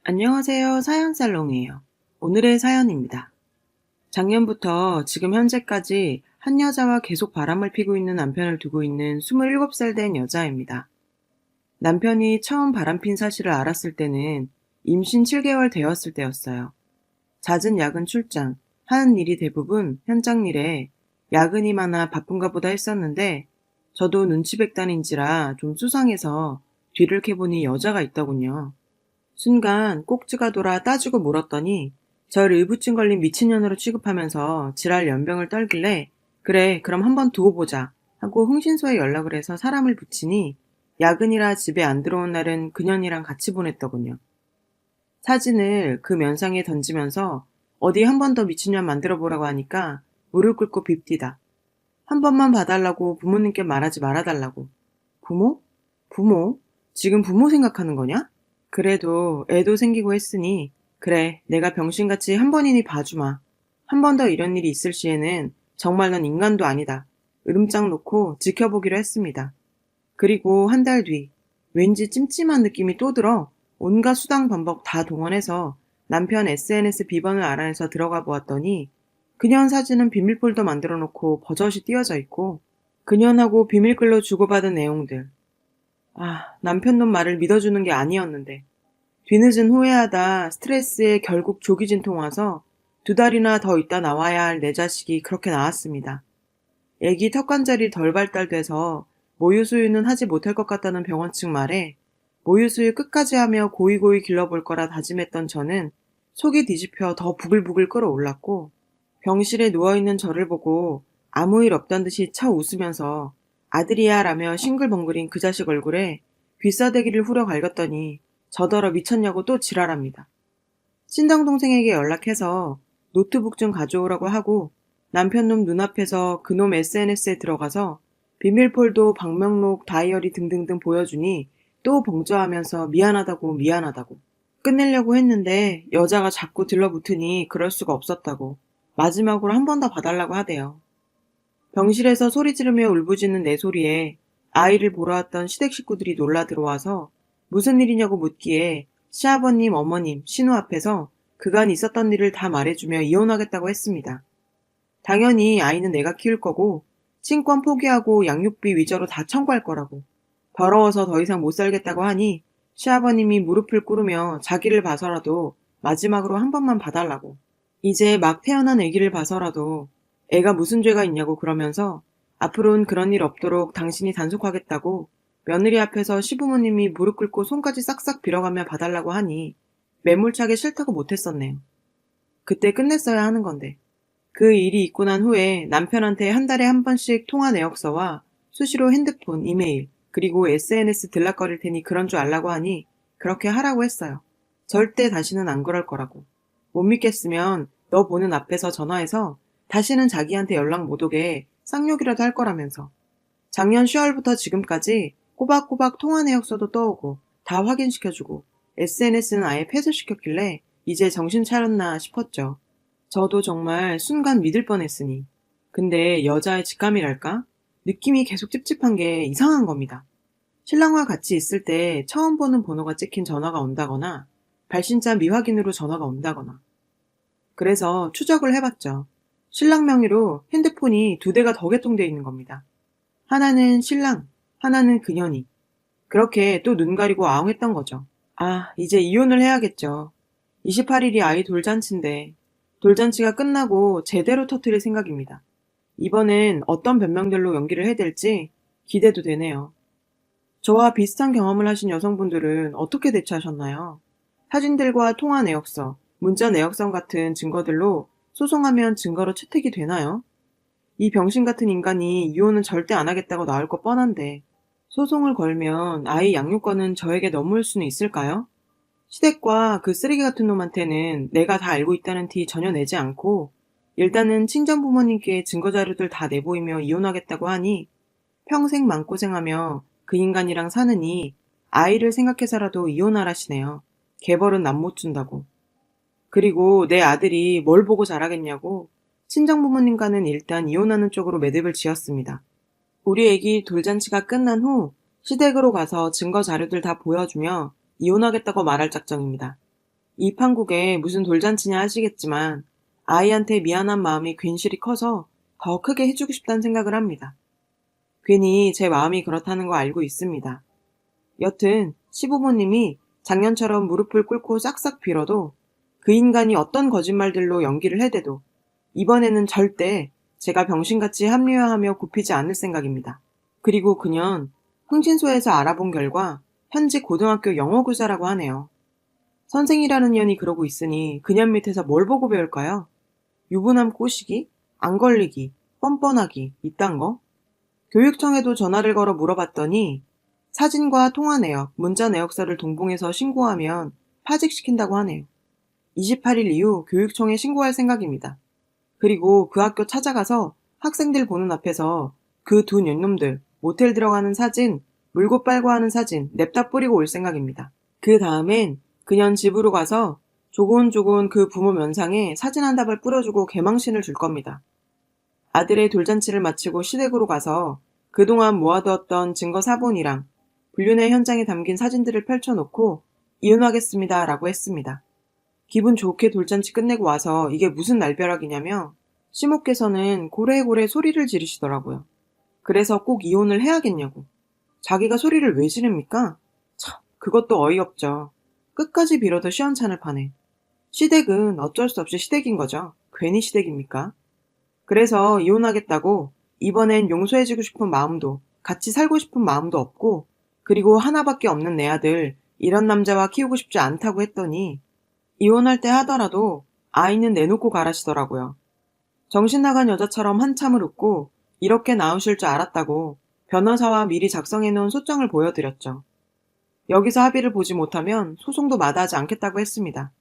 안녕하세요. 사연살롱이에요. 오늘의 사연입니다. 작년부터 지금 현재까지 한 여자와 계속 바람을 피고 있는 남편을 두고 있는 27살 된 여자입니다. 남편이 처음 바람핀 사실을 알았을 때는 임신 7개월 되었을 때였어요. 잦은 야근 출장, 하는 일이 대부분 현장 일에 야근이 많아 바쁜가 보다 했었는데 저도 눈치백단인지라 좀 수상해서 뒤를 캐보니 여자가 있더군요. 순간 꼭지가 돌아 따지고 물었더니 절 의부증 걸린 미친년으로 취급하면서 지랄 연병을 떨길래 그래 그럼 한번 두고 보자 하고 흥신소에 연락을 해서 사람을 붙이니 야근이라 집에 안 들어온 날은 그년이랑 같이 보냈더군요. 사진을 그 면상에 던지면서 어디 한 번 더 미친년 만들어 보라고 하니까 무릎 꿇고 빕디다. 한 번만 봐달라고 부모님께 말하지 말아달라고. 부모? 부모? 지금 부모 생각하는 거냐? 그래도 애도 생기고 했으니 그래 내가 병신같이 한 번이니 봐주마. 한 번 더 이런 일이 있을 시에는 정말 넌 인간도 아니다. 으름장 놓고 지켜보기로 했습니다. 그리고 한 달 뒤 왠지 찜찜한 느낌이 또 들어 온갖 수당 방법 다 동원해서 남편 SNS 비번을 알아내서 들어가 보았더니 그년 사진은 비밀폴더 만들어 놓고 버젓이 띄어져 있고 그년하고 비밀글로 주고받은 내용들. 남편 놈 말을 믿어주는 게 아니었는데. 뒤늦은 후회하다 스트레스에 결국 조기진통 와서 2달이나 더 있다 나와야 할 내 자식이 그렇게 나왔습니다. 애기 턱관절이 덜 발달돼서 모유수유는 하지 못할 것 같다는 병원 측 말에 모유수유 끝까지 하며 고이고이 길러볼 거라 다짐했던 저는 속이 뒤집혀 더 부글부글 끓어올랐고 병실에 누워있는 저를 보고 아무 일 없단 듯이 쳐 웃으면서 아들이야 라며 싱글벙글인 그 자식 얼굴에 귀싸대기를 후려 갈겼더니 저더러 미쳤냐고 또 지랄합니다. 친정동생에게 연락해서 노트북 좀 가져오라고 하고 남편놈 눈앞에서 그놈 SNS에 들어가서 비밀폴더, 방명록, 다이어리 등등등 보여주니 또 벙쪄하면서 미안하다고 끝내려고 했는데 여자가 자꾸 들러붙으니 그럴 수가 없었다고 마지막으로 한 번 더 봐달라고 하대요. 병실에서 소리 지르며 울부짖는 내 소리에 아이를 보러 왔던 시댁 식구들이 놀라 들어와서 무슨 일이냐고 묻기에 시아버님, 어머님, 신우 앞에서 그간 있었던 일을 다 말해주며 이혼하겠다고 했습니다. 당연히 아이는 내가 키울 거고 친권 포기하고 양육비 위자료 다 청구할 거라고. 더러워서 더 이상 못 살겠다고 하니 시아버님이 무릎을 꿇으며 자기를 봐서라도 마지막으로 한 번만 봐달라고. 이제 막 태어난 아기를 봐서라도 애가 무슨 죄가 있냐고 그러면서 앞으로는 그런 일 없도록 당신이 단속하겠다고 며느리 앞에서 시부모님이 무릎 꿇고 손까지 싹싹 빌어가며 봐달라고 하니 매몰차게 싫다고 못했었네요. 그때 끝냈어야 하는 건데. 그 일이 있고 난 후에 남편한테 한 달에 한 번씩 통화 내역서와 수시로 핸드폰, 이메일, 그리고 SNS 들락거릴 테니 그런 줄 알라고 하니 그렇게 하라고 했어요. 절대 다시는 안 그럴 거라고. 못 믿겠으면 너 보는 앞에서 전화해서 다시는 자기한테 연락 못 오게 쌍욕이라도 할 거라면서. 작년 10월부터 지금까지 꼬박꼬박 통화 내역서도 떠오고 다 확인시켜주고 SNS는 아예 폐쇄시켰길래 이제 정신 차렸나 싶었죠. 저도 정말 순간 믿을 뻔했으니. 근데 여자의 직감이랄까? 느낌이 계속 찝찝한 게 이상한 겁니다. 신랑과 같이 있을 때 처음 보는 번호가 찍힌 전화가 온다거나 발신자 미확인으로 전화가 온다거나. 그래서 추적을 해봤죠. 신랑 명의로 핸드폰이 2대가 더 개통되어 있는 겁니다. 하나는 신랑, 하나는 그년이. 그렇게 또 눈 가리고 아웅했던 거죠. 이제 이혼을 해야겠죠. 28일이 아이 돌잔치인데 돌잔치가 끝나고 제대로 터뜨릴 생각입니다. 이번엔 어떤 변명들로 연기를 해댈지 기대도 되네요. 저와 비슷한 경험을 하신 여성분들은 어떻게 대처하셨나요? 사진들과 통화 내역서, 문자 내역성 같은 증거들로 소송하면 증거로 채택이 되나요? 이 병신 같은 인간이 이혼은 절대 안 하겠다고 나올 거 뻔한데 소송을 걸면 아이 양육권은 저에게 넘어올 수는 있을까요? 시댁과 그 쓰레기 같은 놈한테는 내가 다 알고 있다는 티 전혀 내지 않고 일단은 친정 부모님께 증거자료들 다 내보이며 이혼하겠다고 하니 평생 마음고생하며 그 인간이랑 사느니 아이를 생각해서라도 이혼하라시네요. 개벌은 남 못 준다고. 그리고 내 아들이 뭘 보고 자라겠냐고 친정 부모님과는 일단 이혼하는 쪽으로 매듭을 지었습니다. 우리 애기 돌잔치가 끝난 후 시댁으로 가서 증거 자료들 다 보여주며 이혼하겠다고 말할 작정입니다. 이 판국에 무슨 돌잔치냐 하시겠지만 아이한테 미안한 마음이 괜시리 커서 더 크게 해주고 싶다는 생각을 합니다. 괜히 제 마음이 그렇다는 거 알고 있습니다. 여튼 시부모님이 작년처럼 무릎을 꿇고 싹싹 빌어도 그 인간이 어떤 거짓말들로 연기를 해대도 이번에는 절대 제가 병신같이 합리화하며 굽히지 않을 생각입니다. 그리고 그년 흥신소에서 알아본 결과 현직 고등학교 영어 교사라고 하네요. 선생이라는 년이 그러고 있으니 그년 밑에서 뭘 보고 배울까요? 유부남 꼬시기, 안 걸리기, 뻔뻔하기, 이딴 거? 교육청에도 전화를 걸어 물어봤더니 사진과 통화 내역, 문자 내역서를 동봉해서 신고하면 파직시킨다고 하네요. 28일 이후 교육청에 신고할 생각입니다. 그리고 그 학교 찾아가서 학생들 보는 앞에서 그 두 년놈들 모텔 들어가는 사진, 물고 빨고 하는 사진 냅다 뿌리고 올 생각입니다. 그 다음엔 그년 집으로 가서 조곤조곤 그 부모 면상에 사진 한 답을 뿌려주고 개망신을 줄 겁니다. 아들의 돌잔치를 마치고 시댁으로 가서 그동안 모아두었던 증거 사본이랑 불륜의 현장에 담긴 사진들을 펼쳐놓고 이혼하겠습니다 라고 했습니다. 기분 좋게 돌잔치 끝내고 와서 이게 무슨 날벼락이냐며 시모께서는 고래고래 소리를 지르시더라고요. 그래서 꼭 이혼을 해야겠냐고. 자기가 소리를 왜 지릅니까? 참, 그것도 어이없죠. 끝까지 빌어도 시원찮을 판에. 시댁은 어쩔 수 없이 시댁인 거죠. 괜히 시댁입니까? 그래서 이혼하겠다고 이번엔 용서해주고 싶은 마음도 같이 살고 싶은 마음도 없고 그리고 하나밖에 없는 내 아들 이런 남자와 키우고 싶지 않다고 했더니 이혼할 때 하더라도 아이는 내놓고 가라시더라고요. 정신 나간 여자처럼 한참을 웃고 이렇게 나오실 줄 알았다고 변호사와 미리 작성해놓은 소장을 보여드렸죠. 여기서 합의를 보지 못하면 소송도 마다하지 않겠다고 했습니다.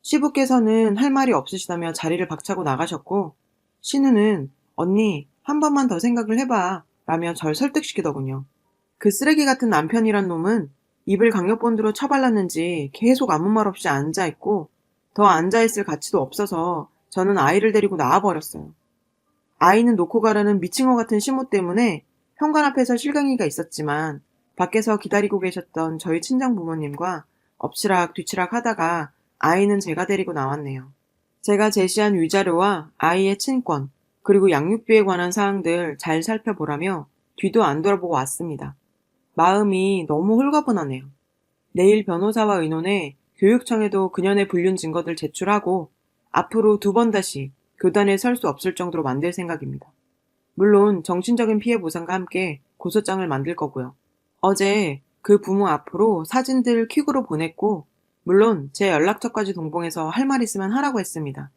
시부께서는 할 말이 없으시다며 자리를 박차고 나가셨고 신우는 언니 한 번만 더 생각을 해봐 라며 절 설득시키더군요. 그 쓰레기 같은 남편이란 놈은 입을 강력본드로 쳐발랐는지 계속 아무 말 없이 앉아있고 더 앉아있을 가치도 없어서 저는 아이를 데리고 나와버렸어요. 아이는 놓고 가라는 미친 것 같은 시모 때문에 현관 앞에서 실갱이가 있었지만 밖에서 기다리고 계셨던 저희 친정부모님과 엎치락 뒤치락 하다가 아이는 제가 데리고 나왔네요. 제가 제시한 위자료와 아이의 친권 그리고 양육비에 관한 사항들 잘 살펴보라며 뒤도 안 돌아보고 왔습니다. 마음이 너무 홀가분하네요. 내일 변호사와 의논해 교육청에도 그년의 불륜 증거들 제출하고 앞으로 2번 다시 교단에 설 수 없을 정도로 만들 생각입니다. 물론 정신적인 피해 보상과 함께 고소장을 만들 거고요. 어제 그 부모 앞으로 사진들 퀵으로 보냈고 물론 제 연락처까지 동봉해서 할 말 있으면 하라고 했습니다.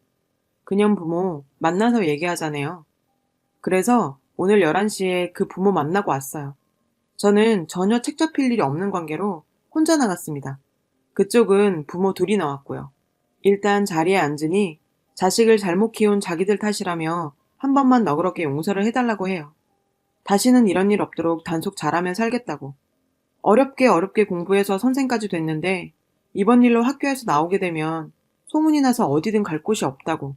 그년 부모 만나서 얘기하자네요. 그래서 오늘 11시에 그 부모 만나고 왔어요. 저는 전혀 책 잡힐 일이 없는 관계로 혼자 나갔습니다. 그쪽은 부모 둘이 나왔고요. 일단 자리에 앉으니 자식을 잘못 키운 자기들 탓이라며 한 번만 너그럽게 용서를 해달라고 해요. 다시는 이런 일 없도록 단속 잘하면 살겠다고. 어렵게 공부해서 선생까지 됐는데 이번 일로 학교에서 나오게 되면 소문이 나서 어디든 갈 곳이 없다고.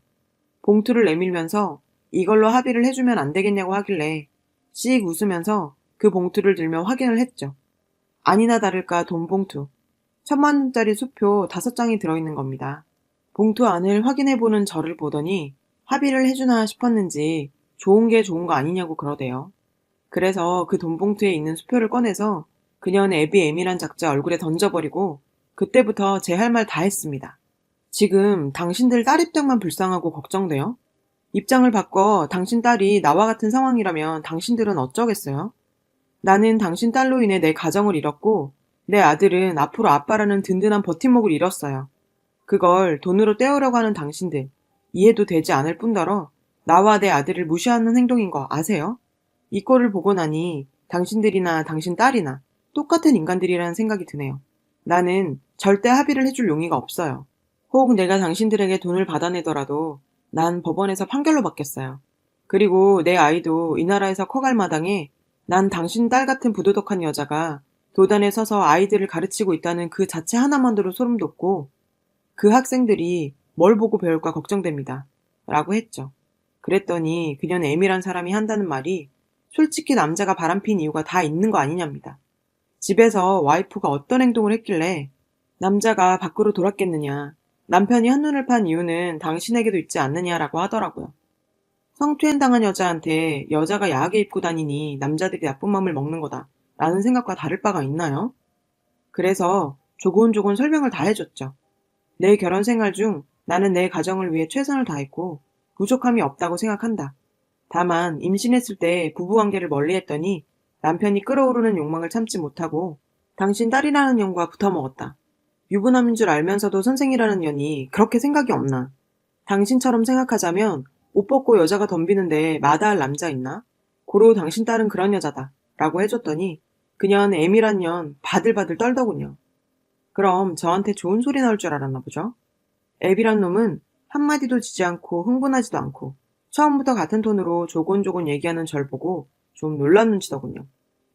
봉투를 내밀면서 이걸로 합의를 해주면 안 되겠냐고 하길래 씩 웃으면서 그 봉투를 들며 확인을 했죠. 아니나 다를까 돈 봉투. 1000만원짜리 수표 5장이 들어있는 겁니다. 봉투 안을 확인해보는 저를 보더니 합의를 해주나 싶었는지 좋은 게 좋은 거 아니냐고 그러대요. 그래서 그 돈 봉투에 있는 수표를 꺼내서 그년 애비애밀한 작자 얼굴에 던져버리고 그때부터 제 할 말 다 했습니다. 지금 당신들 딸 입장만 불쌍하고 걱정돼요? 입장을 바꿔 당신 딸이 나와 같은 상황이라면 당신들은 어쩌겠어요? 나는 당신 딸로 인해 내 가정을 잃었고 내 아들은 앞으로 아빠라는 든든한 버팀목을 잃었어요. 그걸 돈으로 떼우려고 하는 당신들 이해도 되지 않을 뿐더러 나와 내 아들을 무시하는 행동인 거 아세요? 이 꼴을 보고 나니 당신들이나 당신 딸이나 똑같은 인간들이라는 생각이 드네요. 나는 절대 합의를 해줄 용의가 없어요. 혹 내가 당신들에게 돈을 받아내더라도 난 법원에서 판결로 받겠어요. 그리고 내 아이도 이 나라에서 커갈 마당에 난 당신 딸 같은 부도덕한 여자가 도단에 서서 아이들을 가르치고 있다는 그 자체 하나만으로 소름 돋고 그 학생들이 뭘 보고 배울까 걱정됩니다. 라고 했죠. 그랬더니 그년 애밀한 사람이 한다는 말이 솔직히 남자가 바람핀 이유가 다 있는 거 아니냐입니다. 집에서 와이프가 어떤 행동을 했길래 남자가 밖으로 돌았겠느냐. 남편이 한눈을 판 이유는 당신에게도 있지 않느냐라고 하더라고요. 성추행 당한 여자한테 여자가 야하게 입고 다니니 남자들이 나쁜 맘을 먹는 거다 라는 생각과 다를 바가 있나요? 그래서 조곤조곤 설명을 다 해줬죠. 내 결혼 생활 중 나는 내 가정을 위해 최선을 다했고 부족함이 없다고 생각한다. 다만 임신했을 때 부부관계를 멀리했더니 남편이 끓어오르는 욕망을 참지 못하고 당신 딸이라는 년과 붙어먹었다. 유부남인 줄 알면서도 선생이라는 년이 그렇게 생각이 없나? 당신처럼 생각하자면 옷 벗고 여자가 덤비는데 마다할 남자 있나? 고로 당신 딸은 그런 여자다. 라고 해줬더니 그년 애미란 년 바들바들 떨더군요. 그럼 저한테 좋은 소리 나올 줄 알았나 보죠? 애비란 놈은 한마디도 지지 않고 흥분하지도 않고 처음부터 같은 톤으로 조곤조곤 얘기하는 절 보고 좀 놀란 눈치더군요.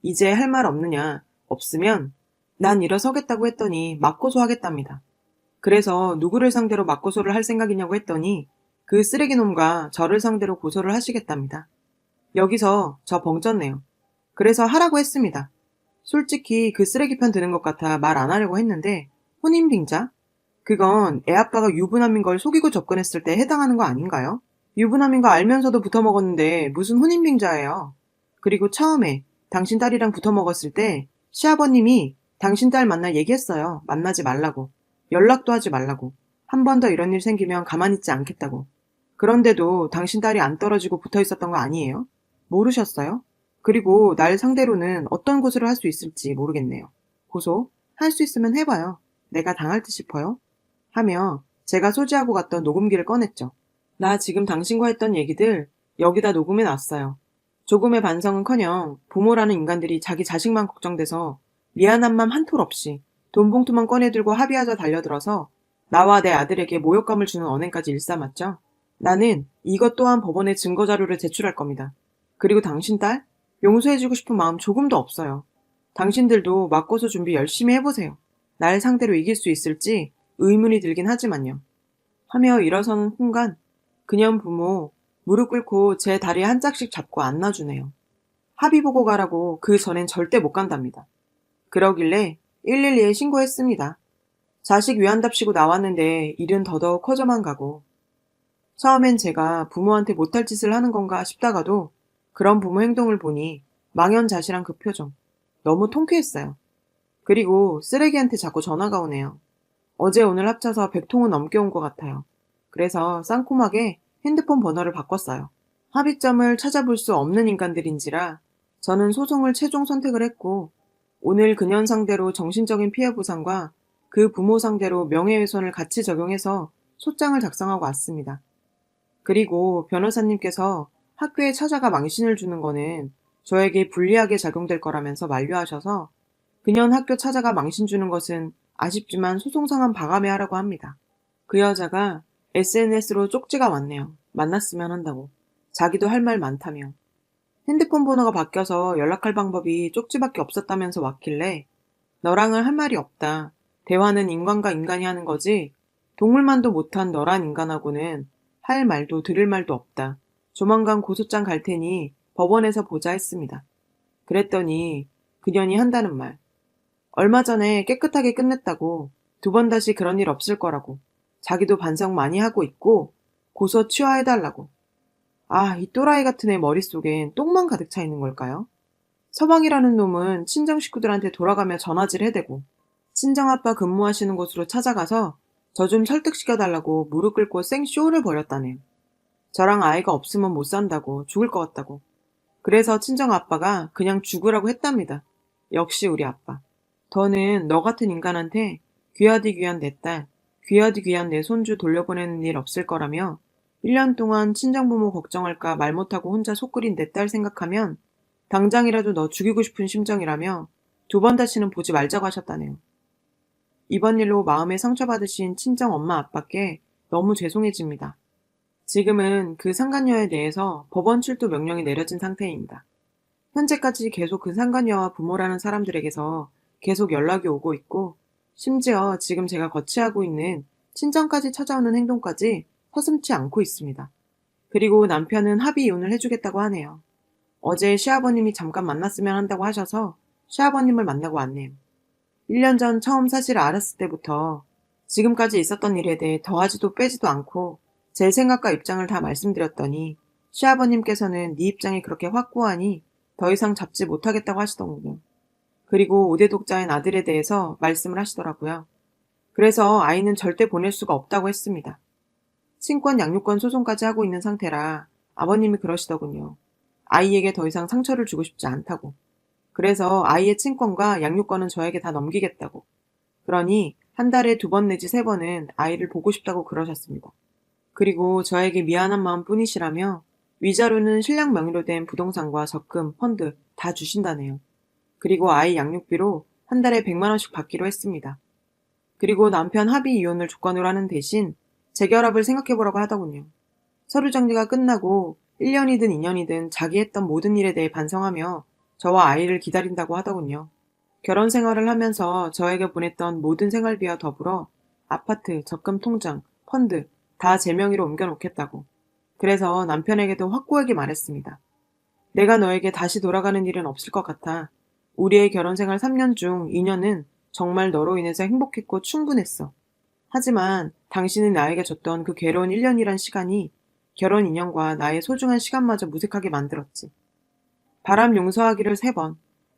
이제 할 말 없느냐? 없으면 난 일어서겠다고 했더니 맞고소하겠답니다. 그래서 누구를 상대로 맞고소를 할 생각이냐고 했더니 그 쓰레기놈과 저를 상대로 고소를 하시겠답니다. 여기서 저 벙쪘네요. 그래서 하라고 했습니다. 솔직히 그 쓰레기 편 드는 것 같아 말 안 하려고 했는데 혼인빙자? 그건 애아빠가 유부남인 걸 속이고 접근했을 때 해당하는 거 아닌가요? 유부남인 거 알면서도 붙어먹었는데 무슨 혼인빙자예요. 그리고 처음에 당신 딸이랑 붙어먹었을 때 시아버님이 당신 딸 만날 얘기했어요. 만나지 말라고. 연락도 하지 말라고. 한 번 더 이런 일 생기면 가만히 있지 않겠다고. 그런데도 당신 딸이 안 떨어지고 붙어 있었던 거 아니에요? 모르셨어요? 그리고 날 상대로는 어떤 고소를 할 수 있을지 모르겠네요. 고소? 할 수 있으면 해봐요. 내가 당할 듯 싶어요? 하며 제가 소지하고 갔던 녹음기를 꺼냈죠. 나 지금 당신과 했던 얘기들 여기다 녹음해 놨어요. 조금의 반성은커녕 부모라는 인간들이 자기 자식만 걱정돼서 미안한 맘 한 톨 없이 돈 봉투만 꺼내들고 합의하자 달려들어서 나와 내 아들에게 모욕감을 주는 언행까지 일삼았죠. 나는 이것 또한 법원에 증거자료를 제출할 겁니다. 그리고 당신 딸? 용서해주고 싶은 마음 조금도 없어요. 당신들도 맞고서 준비 열심히 해보세요. 날 상대로 이길 수 있을지 의문이 들긴 하지만요. 하며 일어서는 순간 그년 부모 무릎 꿇고 제 다리에 한 짝씩 잡고 안아주네요. 합의 보고 가라고 그 전엔 절대 못 간답니다. 그러길래 112에 신고했습니다. 자식 위한답시고 나왔는데 일은 더더욱 커져만 가고 처음엔 제가 부모한테 못할 짓을 하는 건가 싶다가도 그런 부모 행동을 보니 망연자실한 그 표정 너무 통쾌했어요. 그리고 쓰레기한테 자꾸 전화가 오네요. 어제 오늘 합쳐서 100통은 넘게 온 것 같아요. 그래서 쌍콤하게 핸드폰 번호를 바꿨어요. 합의점을 찾아볼 수 없는 인간들인지라 저는 소송을 최종 선택을 했고 오늘 그년 상대로 정신적인 피해 보상과 그 부모 상대로 명예훼손을 같이 적용해서 소장을 작성하고 왔습니다. 그리고 변호사님께서 학교에 찾아가 망신을 주는 거는 저에게 불리하게 작용될 거라면서 만류하셔서 그년 학교 찾아가 망신 주는 것은 아쉽지만 소송상한 바감에 하라고 합니다. 그 여자가 SNS로 쪽지가 왔네요. 만났으면 한다고. 자기도 할 말 많다며. 핸드폰 번호가 바뀌어서 연락할 방법이 쪽지밖에 없었다면서 왔길래 너랑은 할 말이 없다. 대화는 인간과 인간이 하는 거지. 동물만도 못한 너란 인간하고는 할 말도 들을 말도 없다. 조만간 고소장 갈 테니 법원에서 보자 했습니다. 그랬더니 그년이 한다는 말. 얼마 전에 깨끗하게 끝냈다고 2번 다시 그런 일 없을 거라고 자기도 반성 많이 하고 있고 고소 취하해달라고. 아, 이 또라이 같은 애 머릿속엔 똥만 가득 차 있는 걸까요? 서방이라는 놈은 친정 식구들한테 돌아가며 전화질 해대고 친정아빠 근무하시는 곳으로 찾아가서 저 좀 설득시켜달라고 무릎 꿇고 생쇼를 벌였다네요. 저랑 아이가 없으면 못 산다고 죽을 것 같다고. 그래서 친정아빠가 그냥 죽으라고 했답니다. 역시 우리 아빠. 더는 너 같은 인간한테 귀하디 귀한 내 딸, 귀하디 귀한 내 손주 돌려보내는 일 없을 거라며 1년 동안 친정부모 걱정할까 말 못하고 혼자 속 끓인 내 딸 생각하면 당장이라도 너 죽이고 싶은 심정이라며 2번 다시는 보지 말자고 하셨다네요. 이번 일로 마음에 상처받으신 친정 엄마 아빠께 너무 죄송해집니다. 지금은 그 상간녀에 대해서 법원 출두 명령이 내려진 상태입니다. 현재까지 계속 그 상간녀와 부모라는 사람들에게서 계속 연락이 오고 있고 심지어 지금 제가 거치하고 있는 친정까지 찾아오는 행동까지 서슴지 않고 있습니다. 그리고 남편은 합의 이혼을 해주겠다고 하네요. 어제 시아버님이 잠깐 만났으면 한다고 하셔서 시아버님을 만나고 왔네요. 1년 전 처음 사실을 알았을 때부터 지금까지 있었던 일에 대해 더하지도 빼지도 않고 제 생각과 입장을 다 말씀드렸더니 시아버님께서는 네 입장이 그렇게 확고하니 더 이상 잡지 못하겠다고 하시더군요. 그리고 5대 독자인 아들에 대해서 말씀을 하시더라고요. 그래서 아이는 절대 보낼 수가 없다고 했습니다. 친권 양육권 소송까지 하고 있는 상태라 아버님이 그러시더군요. 아이에게 더 이상 상처를 주고 싶지 않다고. 그래서 아이의 친권과 양육권은 저에게 다 넘기겠다고. 그러니 한 달에 2번 내지 3번은 아이를 보고 싶다고 그러셨습니다. 그리고 저에게 미안한 마음 뿐이시라며 위자료는 신랑 명의로 된 부동산과 적금, 펀드 다 주신다네요. 그리고 아이 양육비로 한 달에 100만 원씩 받기로 했습니다. 그리고 남편 합의 이혼을 조건으로 하는 대신 재결합을 생각해보라고 하더군요. 서류 정리가 끝나고 1년이든 2년이든 자기 했던 모든 일에 대해 반성하며 저와 아이를 기다린다고 하더군요. 결혼 생활을 하면서 저에게 보냈던 모든 생활비와 더불어 아파트, 적금 통장, 펀드 다 제 명의로 옮겨놓겠다고. 그래서 남편에게도 확고하게 말했습니다. 내가 너에게 다시 돌아가는 일은 없을 것 같아. 우리의 결혼 생활 3년 중 2년은 정말 너로 인해서 행복했고 충분했어. 하지만 당신이 나에게 줬던 그 괴로운 1년이란 시간이 결혼 2년과 나의 소중한 시간마저 무색하게 만들었지. 바람 용서하기를 3번.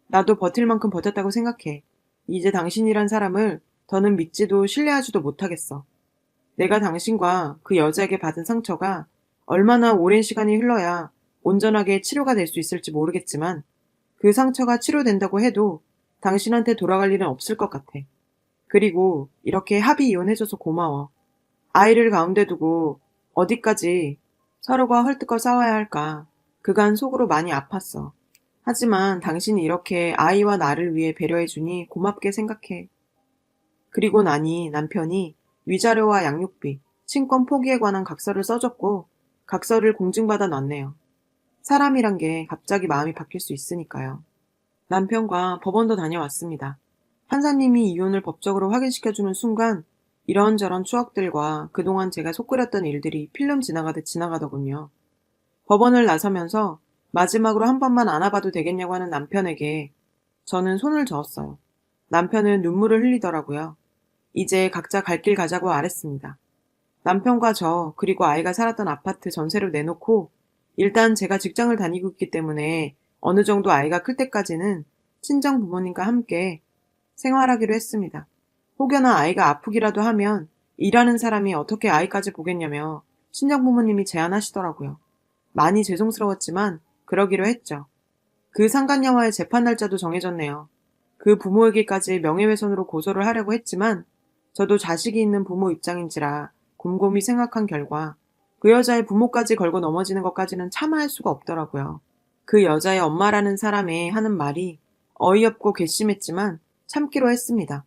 나도 버틸 만큼 버텼다고 생각해. 이제 당신이란 사람을 더는 믿지도 신뢰하지도 못하겠어. 내가 당신과 그 여자에게 받은 상처가 얼마나 오랜 시간이 흘러야 온전하게 치료가 될 수 있을지 모르겠지만 그 상처가 치료된다고 해도 당신한테 돌아갈 일은 없을 것 같아. 그리고 이렇게 합의 이혼해줘서 고마워. 아이를 가운데 두고 어디까지 서로가 헐뜯고 싸워야 할까. 그간 속으로 많이 아팠어. 하지만 당신이 이렇게 아이와 나를 위해 배려해주니 고맙게 생각해. 그리고 나니 남편이 위자료와 양육비, 친권 포기에 관한 각서를 써줬고 각서를 공증받아 놨네요. 사람이란 게 갑자기 마음이 바뀔 수 있으니까요. 남편과 법원도 다녀왔습니다. 판사님이 이혼을 법적으로 확인시켜주는 순간 이런저런 추억들과 그동안 제가 속끓였던 일들이 필름 지나가듯 지나가더군요. 법원을 나서면서 마지막으로 한 번만 안아봐도 되겠냐고 하는 남편에게 저는 손을 저었어요. 남편은 눈물을 흘리더라고요. 이제 각자 갈 길 가자고 말했습니다. 남편과 저 그리고 아이가 살았던 아파트 전세로 내놓고 일단 제가 직장을 다니고 있기 때문에 어느 정도 아이가 클 때까지는 친정 부모님과 함께 생활하기로 했습니다. 혹여나 아이가 아프기라도 하면 일하는 사람이 어떻게 아이까지 보겠냐며 친정 부모님이 제안하시더라고요. 많이 죄송스러웠지만 그러기로 했죠. 그 상간녀와의 재판 날짜도 정해졌네요. 그 부모에게까지 명예훼손으로 고소를 하려고 했지만 저도 자식이 있는 부모 입장인지라 곰곰이 생각한 결과 그 여자의 부모까지 걸고 넘어지는 것까지는 참아할 수가 없더라고요. 그 여자의 엄마라는 사람의 하는 말이 어이없고 괘씸했지만 참기로 했습니다.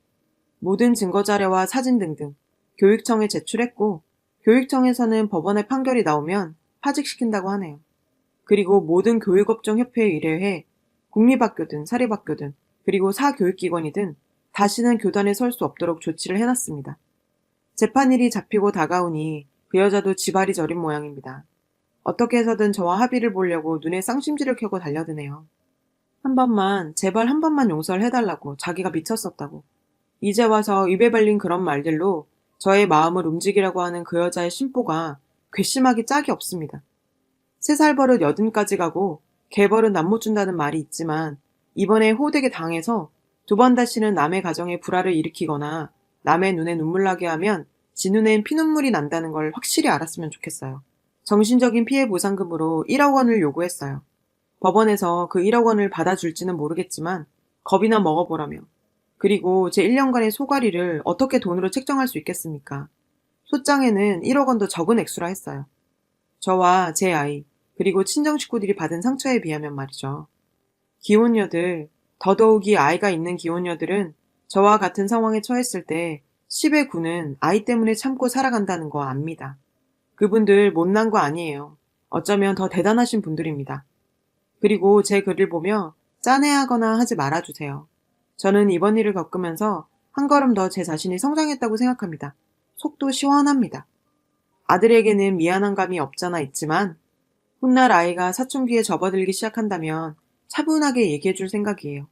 모든 증거자료와 사진 등등 교육청에 제출했고 교육청에서는 법원의 판결이 나오면 파직시킨다고 하네요. 그리고 모든 교육업종 협회에 의뢰해 국립학교든 사립학교든 그리고 사교육기관이든 다시는 교단에 설 수 없도록 조치를 해놨습니다. 재판일이 잡히고 다가오니 그 여자도 지발이 저린 모양입니다. 어떻게 해서든 저와 합의를 보려고 눈에 쌍심지를 켜고 달려드네요. 한 번만, 제발 한 번만 용서를 해달라고 자기가 미쳤었다고. 이제 와서 입에 발린 그런 말들로 저의 마음을 움직이라고 하는 그 여자의 심보가 괘씸하기 짝이 없습니다. 3살 버릇 80까지 가고 개버릇 남 못 준다는 말이 있지만 이번에 호되게 당해서 2번 다시는 남의 가정에 불화를 일으키거나 남의 눈에 눈물 나게 하면 지 눈엔 피눈물이 난다는 걸 확실히 알았으면 좋겠어요. 정신적인 피해 보상금으로 1억 원을 요구했어요. 법원에서 그 1억 원을 받아줄지는 모르겠지만 겁이나 먹어보라며. 그리고 제 1년간의 소가리를 어떻게 돈으로 책정할 수 있겠습니까? 소장에는 1억 원도 적은 액수라 했어요. 저와 제 아이, 그리고 친정 식구들이 받은 상처에 비하면 말이죠. 기혼녀들, 더더욱이 아이가 있는 기혼녀들은 저와 같은 상황에 처했을 때 10의 9는 아이 때문에 참고 살아간다는 거 압니다. 그분들 못난 거 아니에요. 어쩌면 더 대단하신 분들입니다. 그리고 제 글을 보며 짠해하거나 하지 말아주세요. 저는 이번 일을 겪으면서 한 걸음 더 제 자신이 성장했다고 생각합니다. 속도 시원합니다. 아들에게는 미안한 감이 없잖아 있지만 훗날 아이가 사춘기에 접어들기 시작한다면 차분하게 얘기해줄 생각이에요.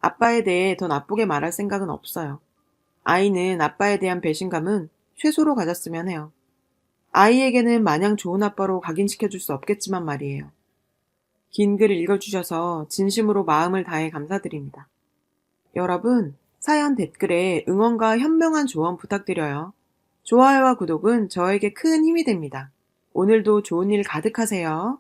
아빠에 대해 더 나쁘게 말할 생각은 없어요. 아이는 아빠에 대한 배신감은 최소로 가졌으면 해요. 아이에게는 마냥 좋은 아빠로 각인시켜줄 수 없겠지만 말이에요. 긴 글 읽어주셔서 진심으로 마음을 다해 감사드립니다. 여러분, 사연 댓글에 응원과 현명한 조언 부탁드려요. 좋아요와 구독은 저에게 큰 힘이 됩니다. 오늘도 좋은 일 가득하세요.